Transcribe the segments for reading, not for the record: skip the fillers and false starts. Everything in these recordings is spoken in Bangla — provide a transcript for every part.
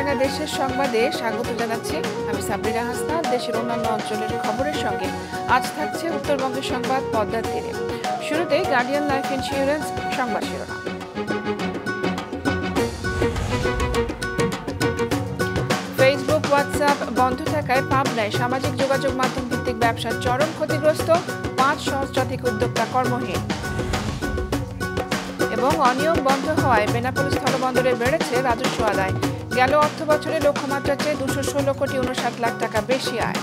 মাছরাঙা দেশের সংবাদে স্বাগত জানাচ্ছি। আমি সাবরিনা হাসনাত। দেশের অন্যান্য অঞ্চলের খবরের সঙ্গে আজ থাকছে উত্তরবঙ্গের সংবাদ পদ্মার তীরে। শুরুতেই গার্ডিয়ান লাইফ ইন্স্যুরেন্স সংবাদ শিরোনাম। ফেসবুক, হোয়াটসঅ্যাপ বন্ধ থাকায় পাবনায় সামাজিক যোগাযোগ মাধ্যম ভিত্তিক ব্যবসা চরম ক্ষতিগ্রস্ত, 5 সহস্রাধিক উদ্যোক্তা কর্মহীন। এবং অনিয়ম বন্ধ হওয়ায় বেনাপোল স্থলবন্দরে বেড়েছে রাজস্ব আদায়। গেল অর্থ বছরে লক্ষ্যমাত্রার চেয়ে 216 কোটি 59 লাখ টাকা বেশি আয়।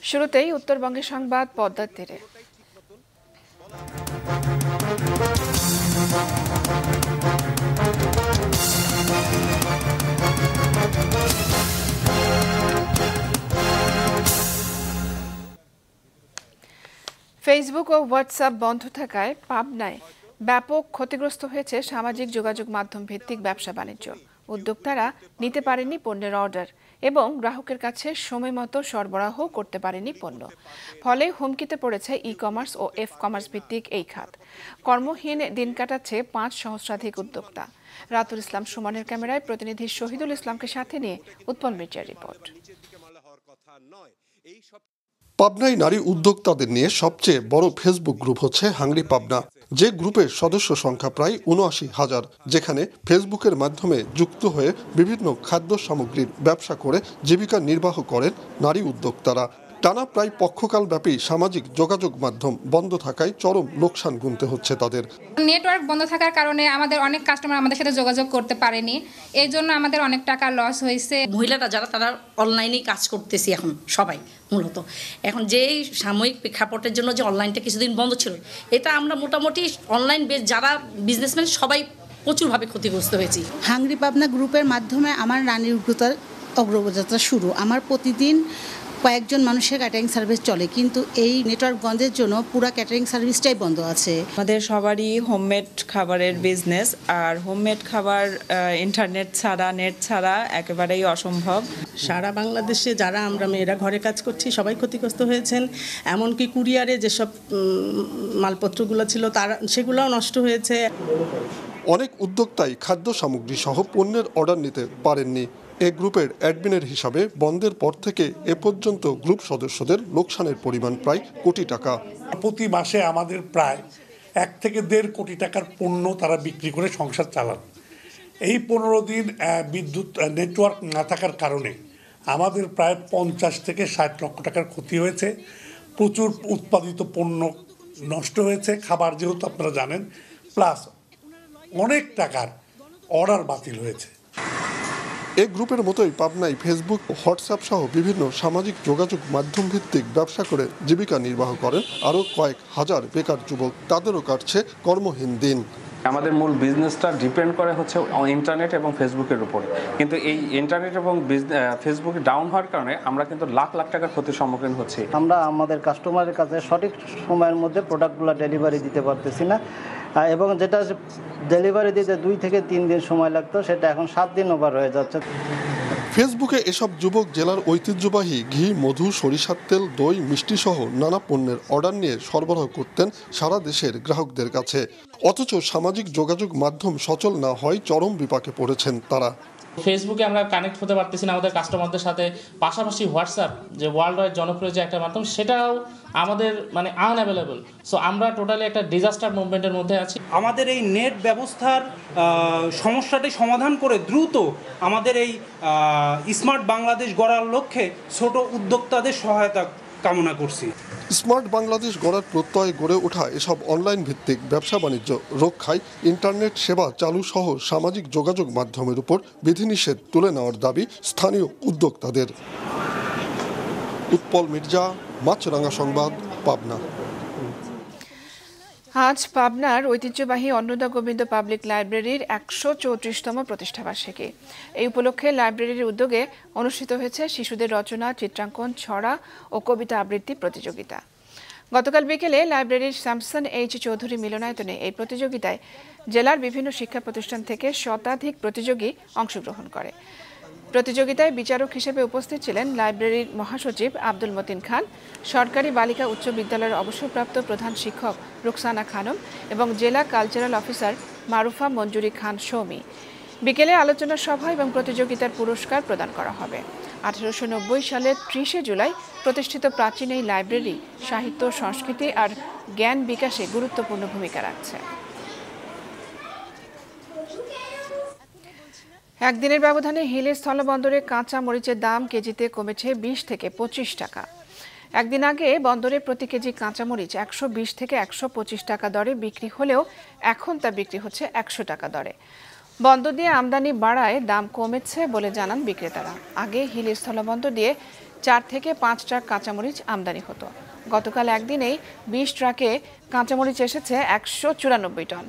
শুরুতেই উত্তরবঙ্গের সংবাদ পদ্মার তীরে। ফেসবুক ও হোয়াটসঅ্যাপ বন্ধ থাকায় পাবনায় ব্যাপক ক্ষতিগ্রস্ত হয়েছে সামাজিক যোগাযোগ মাধ্যম ভিত্তিক ব্যবসা বাণিজ্য। উদ্যোক্তারা নিতে পারেনি পণ্যের অর্ডার এবং গ্রাহকের কাছে সময়মতো সরবরাহ করতে পারেনি পণ্য। ফলে হুমকিতে পড়েছে ই কমার্স ও এফ কমার্স ভিত্তিক এই খাত। কর্মহীন দিন কাটাচ্ছে 5 সহস্রাধিক উদ্যোক্তা। রাতুল ইসলাম সুমনের ক্যামেরায় প্রতিনিধি শহীদুল ইসলামকে সাথে নিয়ে উৎপল মির্জার রিপোর্ট। পাবনায় নারী উদ্যোক্তাদের নিয়ে সবচেয়ে বড় ফেসবুক গ্রুপ হচ্ছে হাংরি পাবনা, যে গ্রুপের সদস্য সংখ্যা প্রায় ৭৯,০০০, যেখানে ফেসবুকের মাধ্যমে যুক্ত হয়ে বিভিন্ন খাদ্য সামগ্রীর ব্যবসা করে জীবিকা নির্বাহ করেন নারী উদ্যোক্তারা। টানা প্রায় পক্ষকাল ব্যাপী সামাজিক যোগাযোগ মাধ্যম বন্ধ থাকায় চরম লোকসান গুনতে হচ্ছে তাদের। নেটওয়ার্ক বন্ধ থাকার কারণে আমাদের অনেক কাস্টমার আমাদের সাথে যোগাযোগ করতে পারেনি, এই জন্য আমাদের অনেক টাকা লস হয়েছে। মহিলারা যারা তারা অনলাইনেই কাজ করতেছি এখন সবাই মূলত। এখন যেই সাময়িক প্রেক্ষাপটের জন্য যে অনলাইনটা কিছুদিন বন্ধ ছিল, এটা আমরা মোটামুটি অনলাইন বেস যারা বিজনেসম্যান সবাই প্রচুরভাবে ক্ষতিগ্রস্ত হয়েছি। হাংরি পাবনা গ্রুপের মাধ্যমে আমার রানীর অগ্রযাত্রা শুরু। আমার প্রতিদিন কয়েকজন মানুষের ক্যাটারিং সার্ভিস চলে, কিন্তু এই নেটওয়ার্ক বন্ধের জন্য পুরো ক্যাটারিং সার্ভিসটাই বন্ধ আছে। আমাদের সবারই হোমমেড খাবারের বিজনেস, আর হোমমেড খাবার ইন্টারনেট ছাড়া নেট ছাড়া একেবারেই অসম্ভব। সারা বাংলাদেশে যারা আমরা মেয়েরা ঘরে কাজ করছি সবাই ক্ষতিগ্রস্ত হয়েছেন। এমনকি কুরিয়ারে যেসব মালপত্রগুলো ছিল তারা সেগুলোও নষ্ট হয়েছে। অনেক উদ্যোক্তাই খাদ্য সামগ্রী সহ পণ্যের অর্ডার নিতে পারেননি। এই গ্রুপের অ্যাডমিনের হিসাবে বন্ধের পর থেকে এ পর্যন্ত গ্রুপ সদস্যদের লোকসানের পরিমাণ প্রায় কোটি টাকা। প্রতি মাসে আমাদের প্রায় 1 থেকে 1.5 কোটি টাকার পণ্য তারা বিক্রি করে সংসার চালান। এই 15 দিন বিদ্যুৎ নেটওয়ার্ক না থাকার কারণে আমাদের প্রায় 50 থেকে 60 লক্ষ টাকার ক্ষতি হয়েছে। প্রচুর উৎপাদিত পণ্য নষ্ট হয়েছে, খাবার যেহেতু আপনারা জানেন, প্লাস অনেক টাকার অর্ডার বাতিল হয়েছে। এই গ্রুপের মতোই পাবনায় ফেসবুক, হোয়াটসঅ্যাপ সহ বিভিন্ন সামাজিক যোগাযোগ মাধ্যম ভিত্তিক ব্যবসা করে জীবিকা নির্বাহ করেন আরও কয়েক হাজার বেকার যুবক। তাদেরও কাটছে কর্মহীন দিন। আমাদের মূল বিজনেসটা ডিপেন্ড করে হচ্ছে ইন্টারনেট এবং ফেসবুকের উপরে, কিন্তু এই ইন্টারনেট এবং ফেসবুক ডাউন হওয়ার কারণে আমরা কিন্তু লাখ লাখ টাকার ক্ষতির সম্মুখীন হচ্ছি। আমরা আমাদের কাস্টমারের কাছে সঠিক সময়ের মধ্যে প্রোডাক্টগুলো ডেলিভারি দিতে পারতেছি না, এবং যেটা ডেলিভারি দিতে 2 থেকে 3 দিন সময় লাগতো সেটা এখন 7 দিন ওভার হয়ে যাচ্ছে। ফেসবুকে এসব যুবক জেলার ঐতিহ্যবাহী ঘি, মধু, সরিষার তেল, দই, মিষ্টি সহ নানা পণ্যের অর্ডার নিয়ে সরবরাহ করতেন সারা দেশের গ্রাহকদের কাছে। অথচ সামাজিক যোগাযোগ মাধ্যম সচল না হয় চরম বিপাকে পড়েছেন তারা। ফেসবুকে আমরা কানেক্ট হতে পারতেছি না আমাদের কাস্টমারদের সাথে, পাশাপাশি হোয়াটসঅ্যাপ যে ওয়ার্ল্ড ওয়াইড জনপ্রিয় যে একটা মাধ্যম, সেটাও আমাদের আনঅ্যাভেলেবল। সো আমরা টোটালি একটা ডিজাস্টার মুভমেন্টের মধ্যে আছি। আমাদের এই নেট ব্যবস্থার সমস্যাটি সমাধান করে দ্রুত আমাদের এই স্মার্ট বাংলাদেশ গড়ার লক্ষ্যে ছোট উদ্যোক্তাদের সহায়তা কামনা করছি। স্মার্ট বাংলাদেশ গড়ার প্রত্যয়ে গড়ে ওঠা এসব অনলাইন ভিত্তিক ব্যবসা বাণিজ্য রক্ষায় ইন্টারনেট সেবা চালু সহ সামাজিক যোগাযোগ মাধ্যমের উপর বিধিনিষেধ তুলে নেওয়ার দাবি স্থানীয় উদ্যোক্তাদের। উৎপল মির্জা, মাছরাঙা সংবাদ, পাবনা। আজ পাবনার ঐতিহ্যবাহী অন্নদা গোবিন্দ পাবলিক লাইব্রেরির 134তম প্রতিষ্ঠাবার্ষিকী। এই উপলক্ষে লাইব্রেরির উদ্যোগে অনুষ্ঠিত হয়েছে শিশুদের রচনা, চিত্রাঙ্কন, ছড়া ও কবিতা আবৃত্তি প্রতিযোগিতা। গতকাল বিকেলে লাইব্রেরির স্যামসন এইচ চৌধুরী মিলনায়তনে এই প্রতিযোগিতায় জেলার বিভিন্ন শিক্ষা প্রতিষ্ঠান থেকে শতাধিক প্রতিযোগী অংশগ্রহণ করে। প্রতিযোগিতায় বিচারক হিসেবে উপস্থিত ছিলেন লাইব্রেরির মহাসচিব আব্দুল মতিন খান, সরকারি বালিকা উচ্চ বিদ্যালয়ের অবসরপ্রাপ্ত প্রধান শিক্ষক রুকসানা খানম এবং জেলা কালচারাল অফিসার মারুফা মঞ্জুরি খান সৌমি। বিকেলে আলোচনা সভা এবং প্রতিযোগিতার পুরস্কার প্রদান করা হবে। 1890 সালের 30 জুলাই প্রতিষ্ঠিত প্রাচীন এই লাইব্রেরি সাহিত্য, সংস্কৃতি আর জ্ঞান বিকাশে গুরুত্বপূর্ণ ভূমিকা রাখছে। একদিনের ব্যবধানে হিলি স্থলবন্দরে কাঁচা মরিচের দাম কেজিতে কমেছে 20 থেকে 25 টাকা। একদিন আগে বন্দরে প্রতি কেজি কাঁচামরিচ 120 থেকে 125 টাকা দরে বিক্রি হলেও এখন তা বিক্রি হচ্ছে 100 টাকা দরে। বন্দর দিয়ে আমদানি বাড়ায় দাম কমেছে বলে জানান বিক্রেতারা। আগে হিলি স্থলবন্দর দিয়ে 4 থেকে 5 ট্রাক কাঁচামরিচ আমদানি হতো। গতকাল একদিনেই 20 ট্রাকে কাঁচামরিচ এসেছে 194 টন।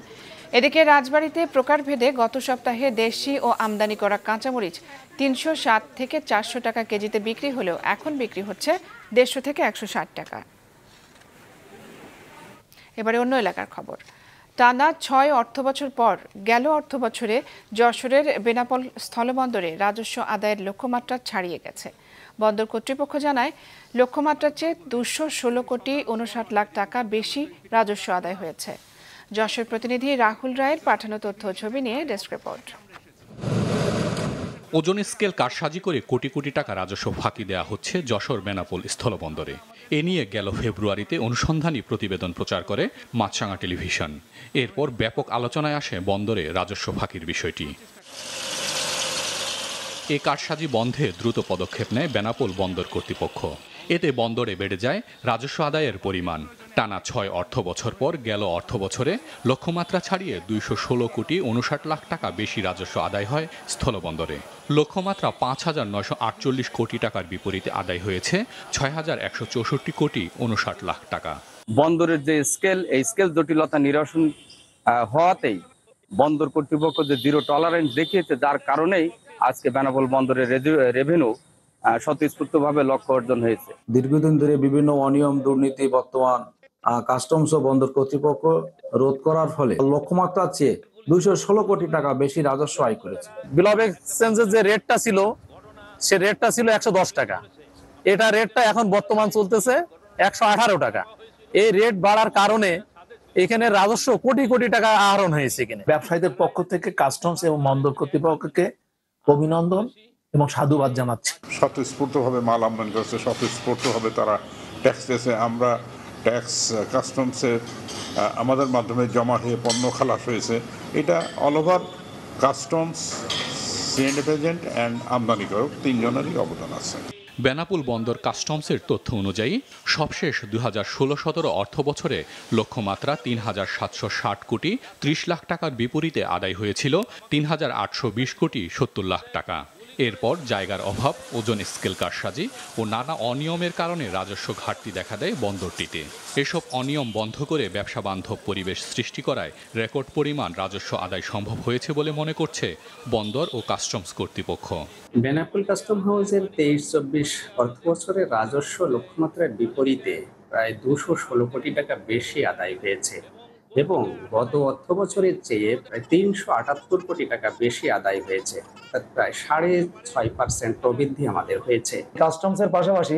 এদিকে রাজবাড়ীতে প্রকারভেদে গত সপ্তাহে দেশি ও আমদানি করা কাঁচামরিচ 360 থেকে 400 টাকা কেজিতে বিক্রি হলেও এখন বিক্রি হচ্ছে 150 থেকে 160 টাকা। এবারে অন্য এলাকার খবর। টানা 6 অর্থবছর পর গেল অর্থবছরে যশোরের বেনাপোল স্থলবন্দরে রাজস্ব আদায়ের লক্ষ্যমাত্রা ছাড়িয়ে গেছে। বন্দর কর্তৃপক্ষ জানায় লক্ষ্যমাত্রার চেয়ে 216 কোটি 59 লাখ টাকা বেশি রাজস্ব আদায় হয়েছে। যশোর প্রতিনিধি রাহুল রায়ের পাঠানো তথ্য ছবি নিয়ে ডেস্ক রিপোর্ট। ওজন স্কেল কারসাজি করে কোটি কোটি টাকা রাজস্ব ফাঁকি দেওয়া হচ্ছে যশোর বেনাপোল স্থলবন্দরে। এ নিয়ে গেল ফেব্রুয়ারিতে অনুসন্ধানী প্রতিবেদন প্রচার করে মাছরাঙা টেলিভিশন। এরপর ব্যাপক আলোচনায় আসে বন্দরে রাজস্ব ফাঁকির বিষয়টি। এ কারসাজি বন্ধে দ্রুত পদক্ষেপ নেয় বেনাপোল বন্দর কর্তৃপক্ষ। এতে বন্দরে বেড়ে যায় রাজস্ব আদায়ের পরিমাণ। টানা 6 অর্থবছর পর গেল অর্থবছরে লক্ষ্যমাত্রা ছাড়িয়ে 216 কোটি 59 লাখ টাকা বেশি রাজস্ব আদায় হয় স্থলবন্দরে। লক্ষ্যমাত্রা 5,948 কোটি টাকার বিপরীতে আদায় হয়েছে 6,164 কোটি 59 লাখ টাকা। বন্দরের যে স্কেল, এই স্কেল জটিলতা নিরসন হওয়াতেই বন্দর কর্তৃপক্ষ যে জিরো টলারেন্স দেখিয়েছে, যার কারণেই আজকে বেনাপোল বন্দরের রেভিনিউ স্বতঃস্ফূর্তভাবে লক্ষ্য অর্জন হয়েছে। দীর্ঘদিন ধরে বিভিন্ন অনিয়ম, দুর্নীতি বর্তমান কাস্টমস ও বন্দর কর্তৃপক্ষ রোধ করার ফলে লক্ষ্যমাত্রার চেয়ে 216 কোটি টাকা বেশি রাজস্ব আয় করেছে। বিল অফ এক্সচেঞ্জের যে রেটটা ছিল, সে রেটটা ছিল 110 টাকা। এটা রেটটা এখন বর্তমান চলতেছে 118 টাকা। এই রেট বাড়ার কারণে এখানে রাজস্ব কোটি কোটি টাকা আহরণ হয়েছে। এখানে ব্যবসায়ীদের পক্ষ থেকে কাস্টমস এবং বন্দর কর্তৃপক্ষকে অভিনন্দন এবং সাধুবাদ জানাচ্ছি। স্বতঃস্ফূর্তভাবে মাল আমদানি করছে, স্বতঃস্ফূর্তভাবে তারা ট্যাক্স দিয়েছে। আমরা ট্যাক্স কাস্টমসের আমাদের মাধ্যমে জমা হয়ে পণ্য খালাস হয়েছে। এটা all over customs, C and agent and আমদানিকারক 3 জনেরই অবদান আছে। বেনাপোল বন্দর কাস্টমসের তথ্য অনুযায়ী সবশেষ 2016-17 অর্থ বছরে লক্ষ্যমাত্রা 3,760 কোটি 30 লাখ টাকার বিপরীতে আদায় হয়েছিল 3,820 কোটি 70 লাখ টাকা। এরপর জায়গার অভাব, ওজন স্কেল কারসাজি ও নানা অনিয়মের কারণে রাজস্ব ঘাটতি দেখা দেয় বন্দরটিতে। এসব অনিয়ম বন্ধ করে ব্যবসা বান্ধব পরিবেশ সৃষ্টি করায় রেকর্ড পরিমাণ রাজস্ব আদায় সম্ভব হয়েছে বলে মনে করছে বন্দর ও কাস্টমস কর্তৃপক্ষ। বেনাপোল কাস্টম হাউসের 23-24 অর্থ বছরের রাজস্ব লক্ষ্যমাত্রার বিপরীতে প্রায় 216 কোটি টাকা বেশি আদায় হয়েছে এবং গত অর্থ বছরের চেয়ে প্রায় 378 কোটি টাকা বেশি আদায় হয়েছে। প্রায় 6.5% প্রবৃদ্ধি আমাদের হয়েছে। কাস্টমসের পাশাপাশি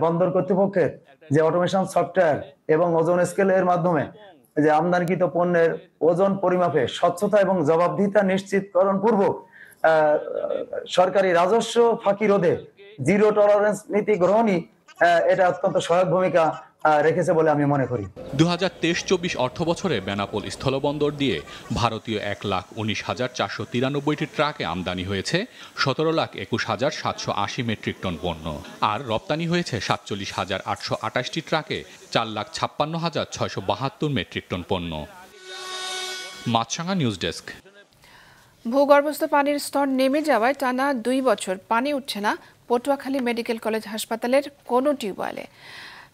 বন্দর কর্তৃপক্ষের যে অটোমেশন সফটওয়্যার এবং ওজন স্কেলের মাধ্যমে যে আমদানিকৃত পণ্যের ওজন পরিমাপে স্বচ্ছতা এবং জবাবদিহিতা নিশ্চিতকরণ পূর্বক সরকারি রাজস্ব ফাঁকি রোধে জিরো টলারেন্স নীতি গ্রহণই এটা অত্যন্ত সহায়ক ভূমিকা রেখেছে বলে আমি মনে করি। 2023-24 অর্থ বছরে বেনাপোল স্থলবন্দর দিয়ে ভারতীয় 1,19,493টি ট্রাকে আমদানি হয়েছে 17,21,780 মেট্রিক টন পণ্য, আর রপ্তানি হয়েছে 47,828টি ট্রাকে 4,56,672 মেট্রিক টন পণ্য। মাছরাঙা নিউজ ডেস্ক। ভূগর্ভস্থ পানির স্তর নেমে যাওয়ায় টানা 2 বছর পানি উঠছে না পটুয়াখালী মেডিকেল কলেজ হাসপাতালের কোনো টিউবওয়েলে।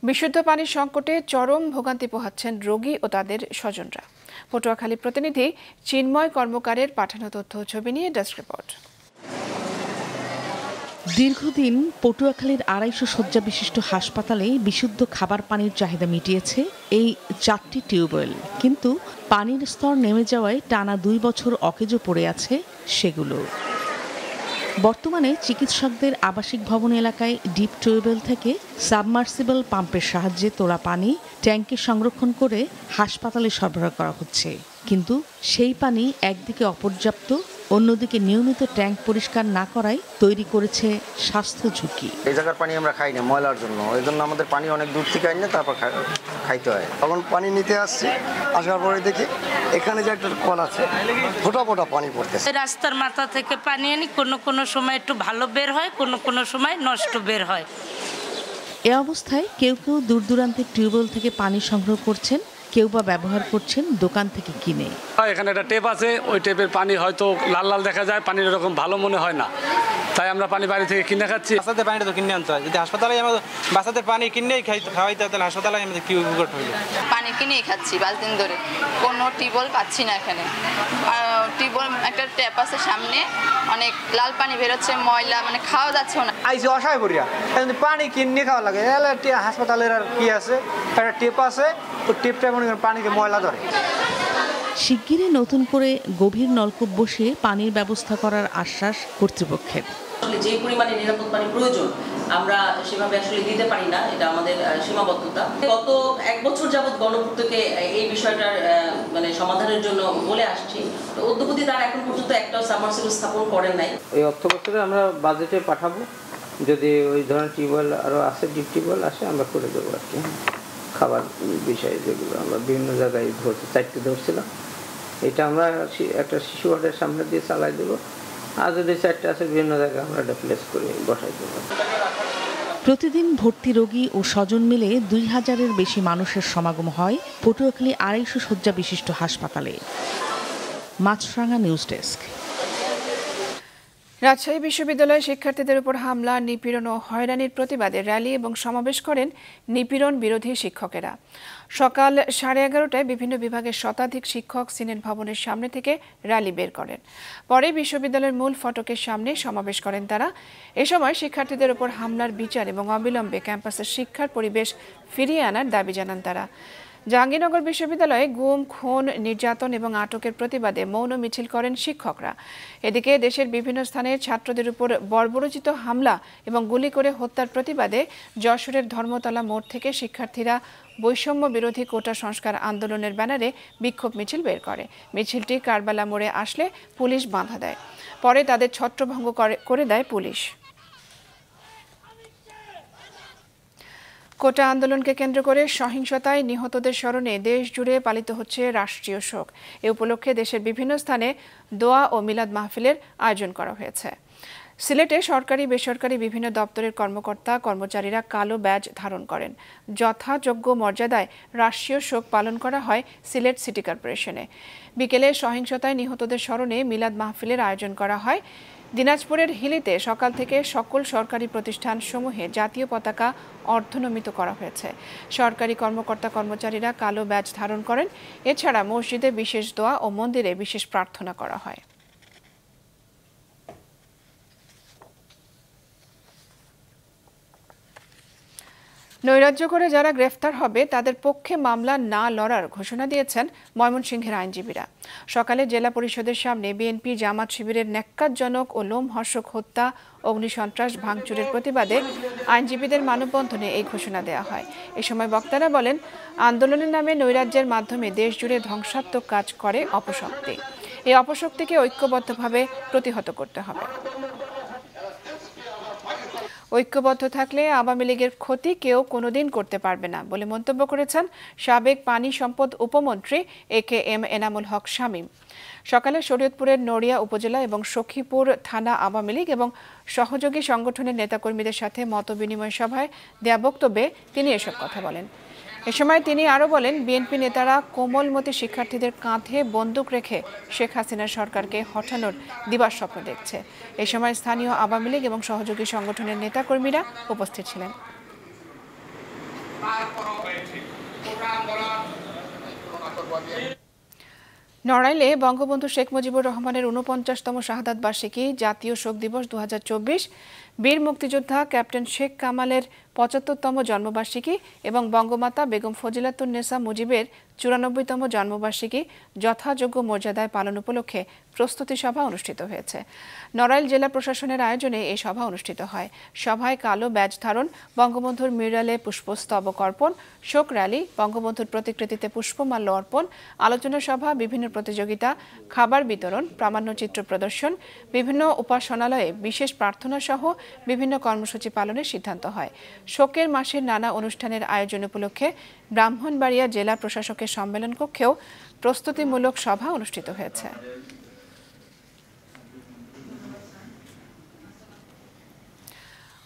বিশুদ্ধ পানির সংকটে চরম ভোগান্তি পোহাচ্ছেন রোগী ও তাদের স্বজনরা। পটুয়াখালী প্রতিনিধি চিন্ময় কর্মকারের পাঠানো তথ্য ছবি নিয়ে ডেস্ক রিপোর্ট। দীর্ঘদিন পটুয়াখালীর 250 শয্যা বিশিষ্ট হাসপাতালে বিশুদ্ধ খাবার পানির চাহিদা মিটিয়েছে এই 4টি টিউবওয়েল, কিন্তু পানির স্তর নেমে যাওয়ায় টানা 2 বছর অকেজো পড়ে আছে সেগুলো। বর্তমানে চিকিৎসকদের আবাসিক ভবন এলাকায় ডিপ টিউবওয়েল থেকে সাবমার্সিবল পাম্পের সাহায্যে তোলা পানি ট্যাঙ্কে সংরক্ষণ করে হাসপাতালে সরবরাহ করা হচ্ছে, কিন্তু সেই পানি একদিকে অপর্যাপ্ত, অন্যদিকে নিয়মিত ট্যাঙ্ক পরিষ্কার না করায় তৈরি করেছে স্বাস্থ্য ঝুঁকি। এই জায়গার পানি আমরা খাই না ময়লার জন্য, এই জন্য আমাদের পানি অনেক দূর থেকে আনি না, তারপর খাইতে হয়। তখন পানি নিতে আসছি, আসার পরে দেখি এখানে যে একটা কল আছে, ফোটা ফোটা পানি পড়তেছে। রাস্তার মাথা থেকে পানি আনি, কোনো সময় একটু ভালো বের হয়, কোনো সময় নষ্ট বের হয়। এ অবস্থায় কেউ কেউ দূর দূরান্তের টিউবওয়েল থেকে পানি সংগ্রহ করছেন, কেউ বা ব্যবহার করছেন দোকান থেকে কিনে। এখানে একটা টেপ আছে, ওই টেপের পানি হয়তো লাল লাল দেখা যায়, পানির এরকম ভালো মনে হয় না, তাই আমরা পানি বাইরে থেকে কিনে খাচ্ছি। বাচ্চাদের পানিটা তো কিনে আনতে হয়, যদি হাসপাতালে আমাদের বাচ্চাদের পানি কিনেই খাওয়াইতে হয়, তাহলে হাসপাতালে আমাদের কি করতে হবে? পানি কিনেই খাচ্ছি বালতিন ধরে, কোনো টিউবওয়েল পাচ্ছি না এখানে। টিউবওয়েল একটা ট্যাপ আছে সামনে, অনেক লাল পানি বেরোচ্ছে, ময়লা, মানে খাওয়া যাচ্ছে না। আইসি অসহায় পড়িয়া পানি কিনে খাওয়া লাগে। হাসপাতালের আর কি আছে, একটা টেপ আছে, তো টেপটা পানিতে ময়লা ধরে। শিগগিরই নতুন করে গভীর নলকূপ বসিয়ে পানির ব্যবস্থা করার আশ্বাস কর্তৃপক্ষের। যে পরিমাণে নিরাপদ পানি প্রয়োজন আমরা সেভাবে আসলে দিতে পারি না, এটা আমাদের সীমাবদ্ধতা। গত 1 বছর যাবৎ গণপূর্তকে এই বিষয়টার মানে সমাধানের জন্য বলে আসছি, তো উদ্যোগপতি তারা এখন পর্যন্ত একটা সাবমার্সিবল স্থাপন করেন নাই। এই অর্থ বছরে আমরা বাজেটে পাঠাবো, যদি ওই ধরনের টিউবওয়েল আরও আসে, ডিপ টিউবওয়েল আসে, আমরা করে দেবো আর কি। খাবার বিষয়ে যেগুলো আমরা বিভিন্ন জায়গায় ধরছি, 4টে ধরছিলাম, এটা আমরা একটা শিশু ওয়ার্ডের সামনে দিয়ে চালাই দেবো, আর যদি 4টে আছে বিভিন্ন জায়গায় আমরা এটা প্লেস করে বসাই দেবো। প্রতিদিন ভর্তি রোগী ও স্বজন মিলে 2000-এর বেশি মানুষের সমাগম হয় পটুয়াখালী 250 শয্যা বিশিষ্ট হাসপাতালে। মাছরাঙা নিউজ ডেস্ক। রাজশাহী বিশ্ববিদ্যালয়ে শিক্ষার্থীদের উপর হামলা, নিপীড়ন ও হয়রানির প্রতিবাদে র্যালি এবং সমাবেশ করেন নিপীড়ন বিরোধী শিক্ষকেরা। সকাল 11:30টায় বিভিন্ন বিভাগের শতাধিক শিক্ষক সিনেট ভবনের সামনে থেকে র্যালি বের করেন। পরে বিশ্ববিদ্যালয়ের মূল ফটকের সামনে সমাবেশ করেন তারা। এ সময় শিক্ষার্থীদের উপর হামলার বিচার এবং অবিলম্বে ক্যাম্পাসের শিক্ষার পরিবেশ ফিরিয়ে আনার দাবি জানান তারা। জাহাঙ্গীরনগর বিশ্ববিদ্যালয়ে গুম, খুন, নির্যাতন এবং আটকের প্রতিবাদে মৌন মিছিল করেন শিক্ষকরা। এদিকে দেশের বিভিন্ন স্থানে ছাত্রদের উপর বর্বরোচিত হামলা এবং গুলি করে হত্যার প্রতিবাদে যশোরের ধর্মতলা মোড় থেকে শিক্ষার্থীরা বৈষম্য বিরোধী কোটা সংস্কার আন্দোলনের ব্যানারে বিক্ষোভ মিছিল বের করে। মিছিলটি কারবালা মোড়ে আসলে পুলিশ বাধা দেয়, পরে তাদের ছত্রভঙ্গ করে দেয় পুলিশ। কোটা আন্দোলনকে কেন্দ্র করে সহিংসতায় নিহতদের স্মরণে দেশ জুড়ে পালিত হচ্ছে রাষ্ট্রীয় শোক। এ উপলক্ষে দেশের বিভিন্ন স্থানে দোয়া ও মিলাদ মাহফিলের আয়োজন করা হয়েছে। সিলেটে সরকারি বেসরকারি বিভিন্ন দপ্তরের কর্মকর্তা কর্মচারীরা কালো ব্যাজ ধারণ করেন। যথাযোগ্য মর্যাদায় রাষ্ট্রীয় শোক পালন করা হয় সিলেট সিটি কর্পোরেশনে। বিকেলে সহিংসতায় নিহতদের স্মরণে মিলাদ মাহফিলের আয়োজন করা হয়। দিনাজপুরের হিলিতে সকাল থেকে সকল সরকারি প্রতিষ্ঠান সমূহে জাতীয় পতাকা অর্ধনমিত করা হয়েছে। সরকারি কর্মকর্তা কর্মচারীরা কালো ব্যাজ ধারণ করেন। এছাড়া মসজিদে বিশেষ দোয়া ও মন্দিরে বিশেষ প্রার্থনা করা হয়। নৈরাজ্য করে যারা গ্রেফতার হবে তাদের পক্ষে মামলা না লড়ার ঘোষণা দিয়েছেন ময়মনসিংহের আইনজীবীরা। সকালে জেলা পরিষদের সামনে বিএনপি জামাত শিবিরের ন্যাক্কারজনক ও লোমহর্ষক হত্যা, অগ্নিসন্ত্রাস, ভাঙচুরের প্রতিবাদে আইনজীবীদের মানববন্ধনে এই ঘোষণা দেওয়া হয়। এ সময় বক্তারা বলেন, আন্দোলনের নামে নৈরাজ্যের মাধ্যমে দেশ জুড়ে ধ্বংসাত্মক কাজ করে অপশক্তি। এই অপশক্তিকে ঐক্যবদ্ধভাবে প্রতিহত করতে হবে। ঐক্যবদ্ধ থাকলে আওয়ামী লীগের ক্ষতি কেউ কোনোদিন করতে পারবে না বলে মন্তব্য করেছেন সাবেক পানি সম্পদ উপমন্ত্রী AKM এনামুল হক শামীম। সকালে শরীয়তপুরের নড়িয়া উপজেলা এবং সখীপুর থানা আওয়ামী লীগ এবং সহযোগী সংগঠনের নেতাকর্মীদের সাথে মতবিনিময় সভায় দেয়া বক্তব্যে তিনি এসব কথা বলেন। এ সময় তিনি আরও বলেন, বিএনপি নেতারা কোমলমতি শিক্ষার্থীদের কাঁধে বন্দুক রেখে শেখ হাসিনার সরকারকে হঠানোর দিবাস্বপ্ন দেখছে। এ সময় স্থানীয় আওয়ামী লীগ এবং সহযোগী সংগঠনের নেতাকর্মীরা উপস্থিত ছিলেন। নড়াইলে বঙ্গবন্ধু শেখ মুজিবুর রহমানের ৪৯তম শাহাদাত বার্ষিকী জাতীয় শোক দিবস ২০২৪, বীর মুক্তিযোদ্ধা ক্যাপ্টেন শেখ কামালের ৭৫তম জন্মবার্ষিকী এবং বঙ্গমাতা বেগম ফজিলাতুন্নেসা মুজিবের 94তম জন্মবার্ষিকী যথাযোগ্য মর্যাদায় পালন উপলক্ষে প্রস্তুতি সভা অনুষ্ঠিত হয়েছে। নড়াইল জেলা প্রশাসনের আয়োজনে এই সভা অনুষ্ঠিত হয়। সভায় কালো ব্যাজ ধারণ, বঙ্গবন্ধুর মিউরালে পুষ্পস্তবক অর্পণ, শোক র্যালি, বঙ্গবন্ধুর প্রতিকৃতিতে পুষ্পমাল্য অর্পণ, আলোচনা সভা, বিভিন্ন প্রতিযোগিতা, খাবার বিতরণ, প্রামাণ্যচিত্র প্রদর্শন, বিভিন্ন উপাসনালয়ে বিশেষ প্রার্থনা সহ বিভিন্ন কর্মসূচি পালনের সিদ্ধান্ত হয়। শোকের মাসের নানা অনুষ্ঠানের আয়োজন উপলক্ষে ব্রাহ্মণবাড়িয়া জেলা প্রশাসকের সম্মেলন কক্ষেও প্রস্তুতিমূলক সভা অনুষ্ঠিত হয়েছে।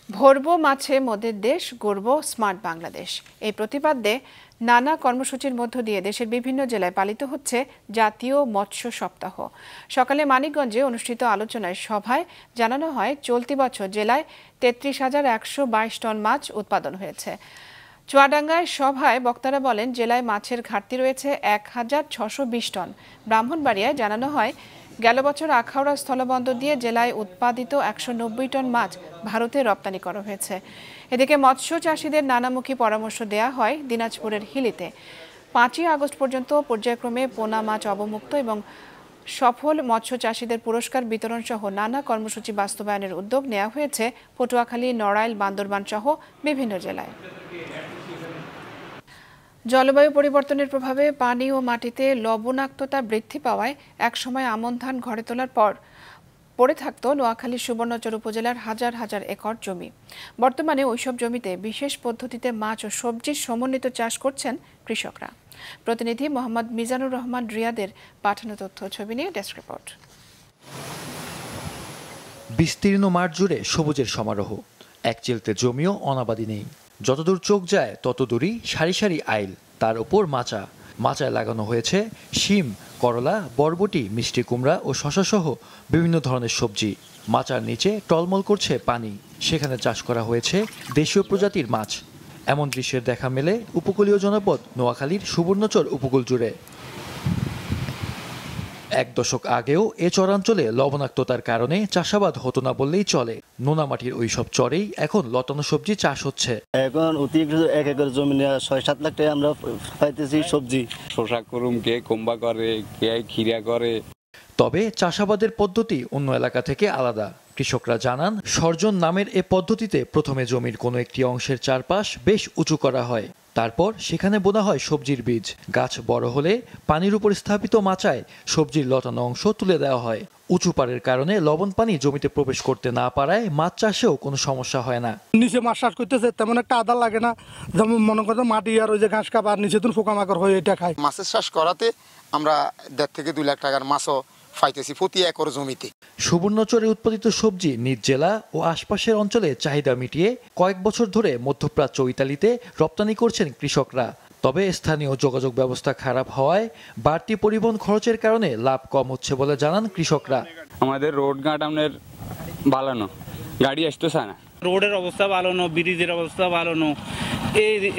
ভরবো মাছে মোদের দেশ, গড়ব স্মার্ট বাংলাদেশ। এই প্রতিপাদ্যে নানা কর্মসূচির মধ্য দিয়ে দেশের বিভিন্ন জেলায় পালিত হচ্ছে জাতীয় মৎস্য সপ্তাহ। সকালে মানিকগঞ্জে অনুষ্ঠিত আলোচনায় সভায় জানানো হয়, চলতি বছর জেলায় 33,122 টন মাছ উৎপাদন হয়েছে। চুয়াডাঙ্গায় সভায় বক্তারা বলেন, জেলায় মাছের ঘাটতি রয়েছে 1,620 টন। ব্রাহ্মণবাড়িয়ায় জানানো হয়, গেল বছর আখাউড়া স্থলবন্দর দিয়ে জেলায় উৎপাদিত 190 টন মাছ ভারতে রপ্তানি করা হয়েছে। এদিকে মৎস্য চাষিদের নানামুখী পরামর্শ দেয়া হয় দিনাজপুরের হিলিতে। 5ই আগস্ট পর্যন্ত পর্যায়ক্রমে পোনা মাছ অবমুক্ত এবং সফল মৎস্য চাষিদের পুরস্কার বিতরণ সহ নানা কর্মসূচি বাস্তবায়নের উদ্যোগ নেওয়া হয়েছে পটুয়াখালী, নড়াইল, বান্দরবান সহ বিভিন্ন জেলায়। জলবায়ু পরিবর্তনের প্রভাবে পানি ও মাটিতে লবণাক্ততা বৃদ্ধি পাওয়ায় একসময় আমন ধান ঘরে তোলার পর পড়ে থাকত নোয়াখালীর সুবর্ণচর উপজেলার হাজার হাজার একর জমি। বর্তমানে ওইসব জমিতে বিশেষ পদ্ধতিতে মাছ ও সবজির সমন্বিত চাষ করছেন কৃষকরা। প্রতিনিধি মোহাম্মদ মিজানুর রহমান রিয়াদের পাঠানো তথ্য ছবি নিয়ে ডেস্ক রিপোর্ট। বিস্তীর্ণ মাঠ জুড়ে সবুজের সমারোহ, এক চিলতে জমিও অনাবাদি নেই। যতদূর চোখ যায় ততদূরই সারি সারি আইল, তার উপর মাচায় লাগানো হয়েছে শিম, করলা, বরবটি, মিষ্টি কুমড়া ও শশাসহ বিভিন্ন ধরনের সবজি। মাচার নিচে টলমল করছে পানি, সেখানে চাষ করা হয়েছে দেশীয় প্রজাতির মাছ। এমন দৃশ্যের দেখা মেলে উপকূলীয় জনপদ নোয়াখালীর সুবর্ণচর উপকূল জুড়ে। 1 দশক আগেও এ চরাঞ্চলে লবণাক্ততার কারণে চাষাবাদ হতো না বললেই চলে। নোনামাটির ওইসব চরেই এখন লতানো সবজি চাষ হচ্ছে। এখন অতিরিক্ত 1 একর জমি 6-7 লাখ টাকা আমরা পাইতেছি সবজি। শসা করুম, কে কুম্বা করে, কে খিরা করে। তবে চাষাবাদের পদ্ধতি অন্য এলাকা থেকে আলাদা। কৃষকরা জানান, সর্জন নামের এ পদ্ধতিতে প্রথমে জমির কোনো একটি অংশের চারপাশ বেশ উঁচু করা হয়, তারপর সেখানে বোনা হয় সবজির বীজ। গাছ বড় হলে পানির উপর স্থাপিত মাচায় সবজির লতানো অংশ তুলে দেওয়া হয়। উঁচু পাড়ের কারণে লবণ পানি জমিতে প্রবেশ করতে না পারায় মাছ চাষেও কোনো সমস্যা হয় না। নিচে মাছ চাষ করতেছে তেমন একটা আদার লাগে না, যেমন মনে করতে মাটি আর ওই যে ঘাস খাবার নিচে তুমি পোকামাকড় হয়ে এটা খায়। মাছের চাষ করাতে আমরা 1.5 থেকে 2 লাখ টাকার মাছও পাইতেছি প্রতি একর জমিতে। সুবর্ণচরে উৎপাদিত সবজি নিজ জেলা ও আশপাশের অঞ্চলে চাহিদা মিটিয়ে কয়েক বছর ধরে মধ্যপ্রাচ্য ও ইতালিতে রপ্তানি করছেন কৃষকরা। তবে স্থানীয় যোগাযোগ ব্যবস্থা খারাপ হওয়ায় বাড়তি পরিবহন খরচের কারণে লাভ কম হচ্ছে বলে জানান কৃষকরা। আমাদের রোড ঘাট আমাদের ভালো না, গাড়ি আসতেছে না। রোডের অবস্থা ভালো না, ব্রিজের অবস্থা ভালো না।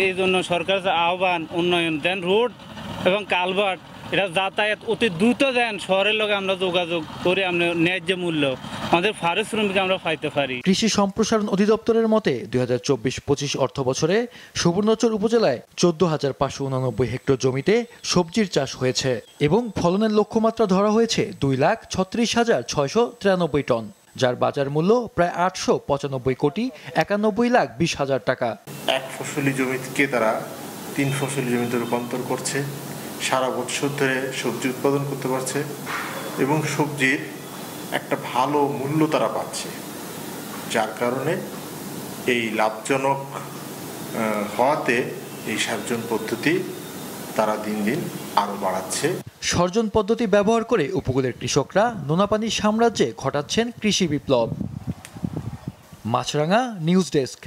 এই জন্য সরকার আহ্বান উন্নয়ন দেন, রোড এবং কালভার্ট এটা যাতায়াত অতি দ্রুত দেন। শহরের লোকে আমরা যোগাযোগ করে আমরা ন্যায্য মূল্য আমাদের ফরেস্ট শ্রমিক আমরা পাইতে পারি। কৃষি সম্প্রসারণ অধিদপ্তরের মতে 2024-25 অর্থ বছরে সুবর্ণচর উপজেলায় 14,589 হেক্টর জমিতে সবজির চাষ হয়েছে এবং ফলনের লক্ষ্যমাত্রা ধরা হয়েছে 2,36,693 টন, যার বাজার মূল্য প্রায় 895 কোটি 91 লাখ 20 হাজার টাকা। এক ফসলি জমিকে তারা 3 ফসলি জমিতে রূপান্তর করছে, সারা বছর ধরে সবজি উৎপাদন করতে পারছে এবং সবজির একটা ভালো মূল্য তারা পাচ্ছে, যার কারণে এই লাভজনক হওয়াতে এই সর্জন পদ্ধতি তারা দিন দিন আরও বাড়াচ্ছে। সর্জন পদ্ধতি ব্যবহার করে উপকূলের কৃষকরা নোনাপানির সাম্রাজ্যে ঘটাচ্ছেন কৃষি বিপ্লব। মাছরাঙা নিউজ ডেস্ক।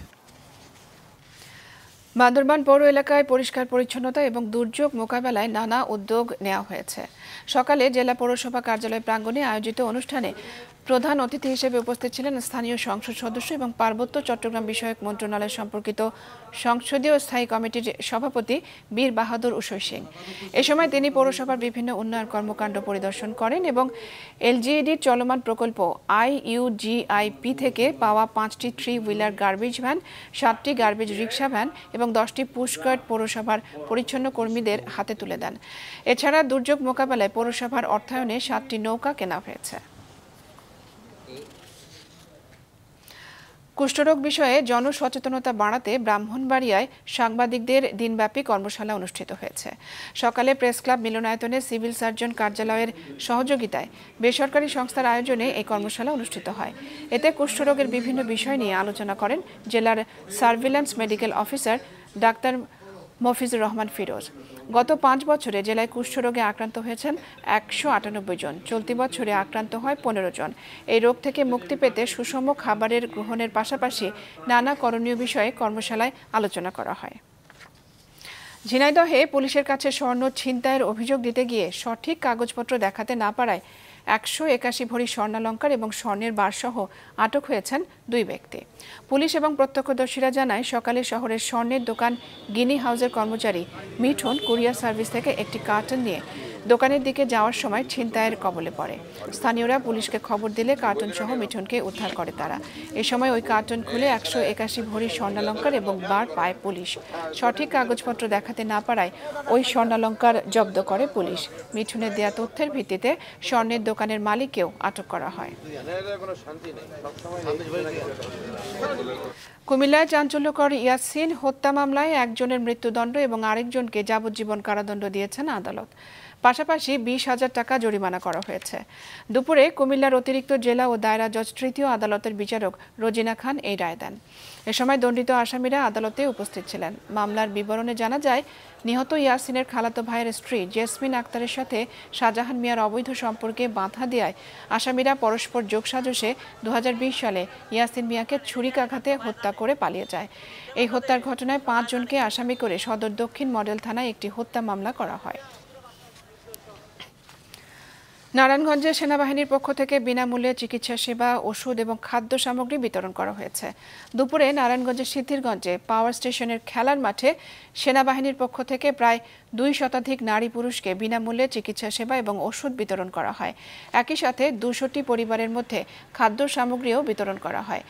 বান্দরবান পৌর এলাকায় পরিষ্কার পরিচ্ছন্নতা এবং দুর্যোগ মোকাবেলায় নানা উদ্যোগ নেওয়া হয়েছে। সকালে জেলা পৌরসভা কার্যালয় প্রাঙ্গণে আয়োজিত অনুষ্ঠানে প্রধান অতিথি হিসেবে উপস্থিত ছিলেন স্থানীয় সংসদ সদস্য এবং পার্বত্য চট্টগ্রাম বিষয়ক মন্ত্রণালয় সম্পর্কিত সংসদীয় স্থায়ী কমিটির সভাপতি বীর বাহাদুর উষয় সিং। এ সময় তিনি পৌরসভার বিভিন্ন উন্নয়ন কর্মকাণ্ড পরিদর্শন করেন এবং এলজিইডির চলমান প্রকল্প IUGIP থেকে পাওয়া 5টি 3-হুইলার garbage van, 7টি garbage rickshaw van এবং 10টি পুশকার্ট পৌরসভার পরিচ্ছন্ন কর্মীদের হাতে তুলে দেন। এছাড়া দুর্যোগ মোকাবেলায় পৌরসভার অর্থায়নে 7টি নৌকা কেনা হয়েছে। কুষ্ঠরোগ বিষয়ে জনসচেতনতা বাড়াতে ব্রাহ্মণবাড়িয়ায় সাংবাদিকদের দিনব্যাপী কর্মশালা অনুষ্ঠিত হয়েছে। সকালে প্রেস ক্লাব মিলনায়তনে সিভিল সার্জন কার্যালয়ের সহযোগিতায় বেসরকারি সংস্থার আয়োজনে এই কর্মশালা অনুষ্ঠিত হয়। এতে কুষ্ঠরোগের বিভিন্ন বিষয় নিয়ে আলোচনা করেন জেলার surveillance medical officer doctor Mofizur Rahman Firoz. গত 5 বছরে জেলায় কুষ্ঠরোগে আক্রান্ত হয়েছেন 198 জন। চলতি বছরে আক্রান্ত হয় 15 জন। এই রোগ থেকে মুক্তি পেতে সুষম খাবারের গ্রহণের পাশাপাশি নানা করণীয় বিষয়ে কর্মশালায় আলোচনা করা হয়। ঝিনাইদহে পুলিশের কাছে স্বর্ণ ছিনতাইয়ের অভিযোগ দিতে গিয়ে সঠিক কাগজপত্র দেখাতে না পারায় 181 ভরি স্বর্ণালংকার এবং স্বর্ণের বারসহ আটক হয়েছেন 2 ব্যক্তি। পুলিশ এবং প্রত্যক্ষদর্শীরা জানায় সকালে শহরের স্বর্ণের দোকান গিনি হাউসের কর্মচারী মিঠুন কুরিয়ার সার্ভিস থেকে একটি কার্টন নিয়ে দোকানের দিকে যাওয়ার সময় ছিনতাইয়ের কবলে পড়ে। স্থানীয়রা পুলিশকে খবর দিলে কার্টন সহ মিঠুনকে উদ্ধার করে তারা। এ সময় ওই কার্টন খুলে 181 ভরি স্বর্ণালংকার এবং বার পায় পুলিশ। সঠিক কাগজপত্র দেখাতে না পারায় ওই স্বর্ণালংকার জব্দ করে পুলিশ। মিঠুনের দেয়া তথ্যের ভিত্তিতে স্বর্ণের দোকানের মালিককেও আটক করা হয়। কুমিল্লায় চাঞ্চল্যকর ইয়াসিন হত্যা মামলায় একজনের মৃত্যুদণ্ড এবং আরেকজনকে যাবজ্জীবন কারাদণ্ড দিয়েছেন আদালত। পাশাপাশি 20,000 টাকা জরিমানা করা হয়েছে। দুপুরে কুমিল্লার অতিরিক্ত জেলা ও দায়রা জজ তৃতীয় আদালতের বিচারক রোজিনা খান এই রায় দেন। এ সময় দণ্ডিত আসামিরা আদালতে উপস্থিত ছিলেন। মামলার বিবরণে জানা যায়, নিহত ইয়াসিনের খালাতো ভাইয়ের স্ত্রী জেসমিন আক্তারের সাথে শাহজাহান মিয়ার অবৈধ সম্পর্কে বাধা দেওয়ায় আসামিরা পরস্পর যোগসাজশে 2020 সালে ইয়াসিন মিয়াকে ছুরিকাঘাতে হত্যা করে পালিয়ে যায়। এই হত্যার ঘটনায় 5 জনকে আসামি করে সদর দক্ষিণ মডেল থানায় একটি হত্যা মামলা করা হয়। নারায়ণগঞ্জে সেনাবাহিনীর পক্ষ থেকে বিনামূল্যে চিকিৎসা সেবা, ওষুধ এবং খাদ্য সামগ্রী বিতরণ করা হয়েছে। দুপুরে নারায়ণগঞ্জের সিদ্ধিরগঞ্জে পাওয়ার স্টেশনের খেলার মাঠে সেনাবাহিনীর পক্ষ থেকে প্রায় 2 শতাধিক নারী পুরুষকে বিনামূল্যে চিকিৎসা সেবা এবং ওষুধ বিতরণ করা হয়। একই সাথে 200টি পরিবারের মধ্যে খাদ্য সামগ্রীও বিতরণ করা হয়।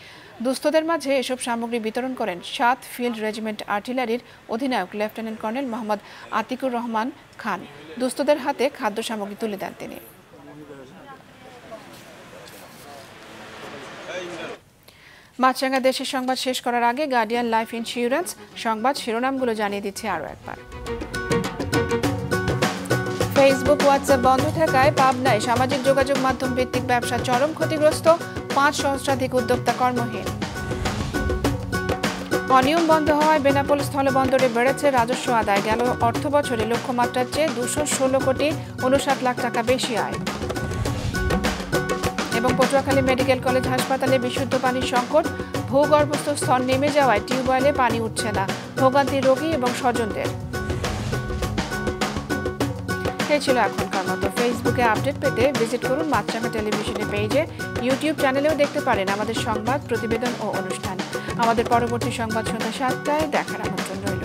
দুস্থদের মাঝে এসব সামগ্রী বিতরণ করেন 7 ফিল্ড রেজিমেন্ট আর্টিলারির অধিনায়ক লেফটেন্যান্ট কর্নেল মোহাম্মদ আতিকুর রহমান খান। দুস্থদের হাতে খাদ্য সামগ্রী তুলে দেন তিনি। মাছরাঙা দেশের সংবাদ শেষ করার আগে গার্ডিয়ান লাইফ ইন্স্যুরেন্স সংবাদ শিরোনামগুলো জানিয়ে দিচ্ছে আরও একবার। ফেসবুক, হোয়াটসঅ্যাপ বন্ধ থাকায় পাবনায় সামাজিক যোগাযোগ মাধ্যম ভিত্তিক ব্যবসা চরম ক্ষতিগ্রস্ত, 5 সহস্রাধিক উদ্যোক্তা কর্মহীন। অনিয়ম বন্ধ হওয়ায় বেনাপোল স্থলবন্দরে বেড়েছে রাজস্ব আদায়, গেল অর্থ বছরে লক্ষ্যমাত্রার চেয়ে 216 কোটি 59 লাখ টাকা বেশি আয়। এবং পটুয়াখালী মেডিকেল কলেজ হাসপাতালে বিশুদ্ধ পানির সংকট, ভূগর্ভস্থ স্তর নেমে যাওয়ায় টিউবওয়েলে পানি উঠছে না, ভোগান্তি রোগী এবং স্বজনদের। এই ছিল এখনকার মতো। ফেসবুকে আপডেট পেতে ভিজিট করুন মাছরাঙা টেলিভিশনের পেজে। ইউটিউব চ্যানেলেও দেখতে পারেন আমাদের সংবাদ, প্রতিবেদন ও অনুষ্ঠান। আমাদের পরবর্তী সংবাদ সন্ধ্যা 7টায় দেখার আমন্ত্রণ রইল।